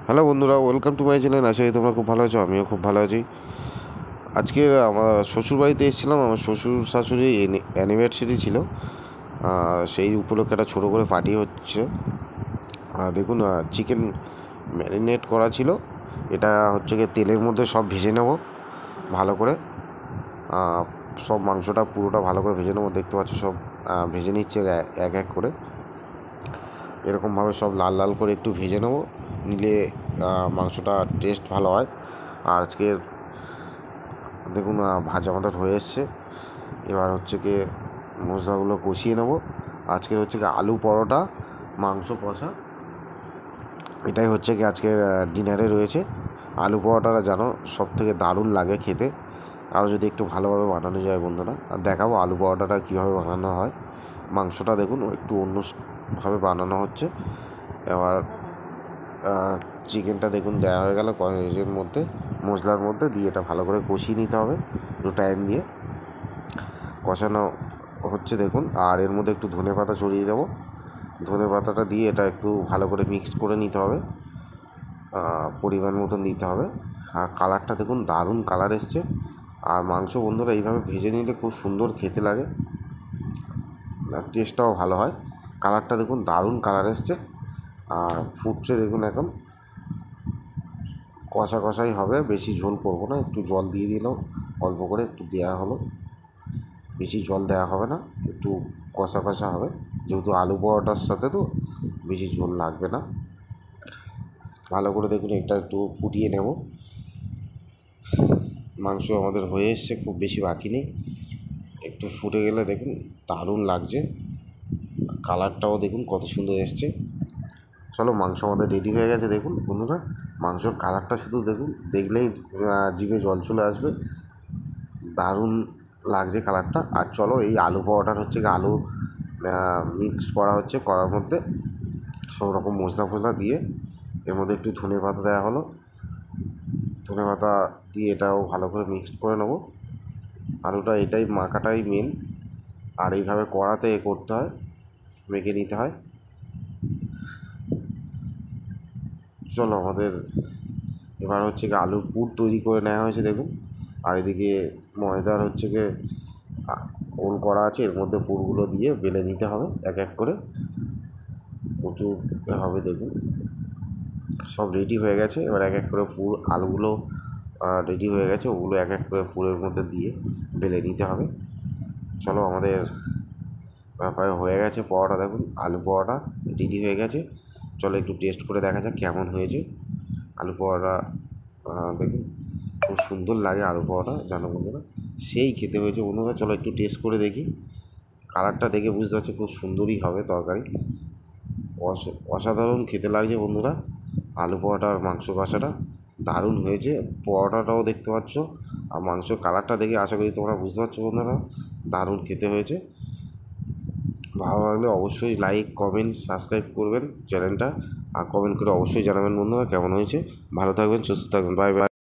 Hello বন্ধুরা, welcome to my channel. আশা করি তোমরা খুব ভালো আছো, আমিও খুব ভালো আছি। আজকে আমার শ্বশুরবাড়িতে এসেছিলাম। আমার শ্বশুর শাশুড়ি অ্যানিভার্সারি ছিল, সেই উপলক্ষে একটা ছোটো করে পার্টি হচ্ছে। দেখুন, চিকেন ম্যারিনেট করা ছিল। এটা হচ্ছে গিয়ে তেলের মধ্যে সব ভেজে নেব ভালো করে। সব মাংসটা পুরোটা ভালো করে ভেজে নেবো। দেখতে পাচ্ছ সব ভেজে নিচ্ছে এক এক করে। এরকমভাবে সব লাল লাল করে একটু ভেজে নেবো, নিলে মাংসটা টেস্ট ভালো হয়। আর আজকের দেখুন ভাজা আমাদের হয়ে এসছে। এবার হচ্ছে কি মশলাগুলো কষিয়ে নেব। আজকের হচ্ছে কি আলু পরোটা, মাংস কষা, এটাই হচ্ছে কি আজকের ডিনারে রয়েছে। আলু পরোটাটা জানো সব থেকে দারুণ লাগে খেতে, আরও যদি একটু ভালোভাবে বানানো যায় বন্ধুরা। আর দেখাবো আলু পরোটাটা কীভাবে বানানো হয়। মাংসটা দেখুন একটু অন্যভাবে বানানো হচ্ছে। এবার চিকেনটা দেখুন দেওয়া হয়ে গেল কড়াইয়ের মধ্যে, মশলার মধ্যে দিয়ে এটা ভালো করে কষিয়ে নিতে হবে একটু টাইম দিয়ে। কষানো হচ্ছে দেখুন। আর এর মধ্যে একটু ধনেপাতা ছড়িয়ে দেবো। ধনেপাতাটা দিয়ে এটা একটু ভালো করে মিক্স করে নিতে হবে, পরিমাণ মতন দিতে হবে। আর কালারটা দেখুন দারুণ কালার এসছে। আর মাংস বন্ধুরা এইভাবে ভেজে নিলে খুব সুন্দর খেতে লাগে, আর টেস্টটাও ভালো হয়। কালারটা দেখুন দারুণ কালার এসছে। আর ফুটছে দেখুন, এখন কষা কষাই হবে, বেশি ঝোল করব না। একটু জল দিয়ে দিলাম, অল্প করে একটু দেওয়া হলো, বেশি জল দেওয়া হবে না, একটু কষা কষা হবে। যেহেতু আলু পরোটার সাথে তো বেশি ঝোল লাগবে না। ভালো করে দেখুন এটা একটু ফুটিয়ে নেব। মাংস আমাদের হয়ে এসছে, খুব বেশি বাকি নেই। একটু ফুটে গেলে দেখুন দারুণ লাগছে। কালারটাও দেখুন কত সুন্দর এসছে। চলো, মাংস আমাদের রেডি হয়ে গেছে। দেখুন বন্ধুরা, মাংসর কালারটা শুধু দেখুন, দেখলেই জিভে জল চলে আসবে। দারুণ লাগছে কালারটা। আর চলো, এই আলু পরোটার হচ্ছে কি আলু মিক্স করা হচ্ছে কড়ার মধ্যে, সব রকম মশলা ফসলা দিয়ে। এর মধ্যে একটু ধনেপাতা দেওয়া হলো, ধনেপাতা দিয়ে এটাও ভালো করে মিক্সড করে নেবো। আলুটা এটাই মাখাটাই মেন। আর এইভাবে কড়াতে করতে হয়, মেখে নিতে হয়। চলো, আমাদের এবার হচ্ছে কি আলুর পুর তৈরি করে নেওয়া হয়েছে দেখুন। আর এদিকে ময়দার হচ্ছে কি গোল করা আছে, এর মধ্যে পুরগুলো দিয়ে বেলে নিতে হবে এক এক করে। প্রচুর হবে দেখুন, সব রেডি হয়ে গেছে। এবার এক এক করে পুর, আলুগুলো রেডি হয়ে গেছে, ওগুলো এক এক করে পুরের মধ্যে দিয়ে বেলে নিতে হবে। চলো, আমাদের ব্যাপারে হয়ে গেছে পরোটা। দেখুন আলু পরোটা রেডি হয়ে গেছে। চলো একটু টেস্ট করে দেখা যাক কেমন হয়েছে আলু পরোটা। দেখুন খুব সুন্দর লাগে আলু পরোটা, জানো বন্ধুরা, সেই খেতে হয়েছে বন্ধুরা। চলো একটু টেস্ট করে দেখি। কালারটা দেখে বুঝতে পারছি খুব সুন্দরই হবে তরকারি। অসাধারণ খেতে লাগছে বন্ধুরা। আলু পরোটা আর মাংস কষাটা দারুণ হয়েছে। পরোটাটাও দেখতে পাচ্ছ, আর মাংসর কালারটা দেখে আশা করি তোমরা বুঝতে পারছো বন্ধুরা, দারুণ খেতে হয়েছে। ভালো লাগলে অবশ্যই লাইক, কমেন্ট, সাবস্ক্রাইব করবেন চ্যানেলটা। আর কমেন্ট করে অবশ্যই জানাবেন বন্ধুরা কেমন হয়েছে। ভালো থাকবেন, সুস্থ থাকবেন, বাই বাই।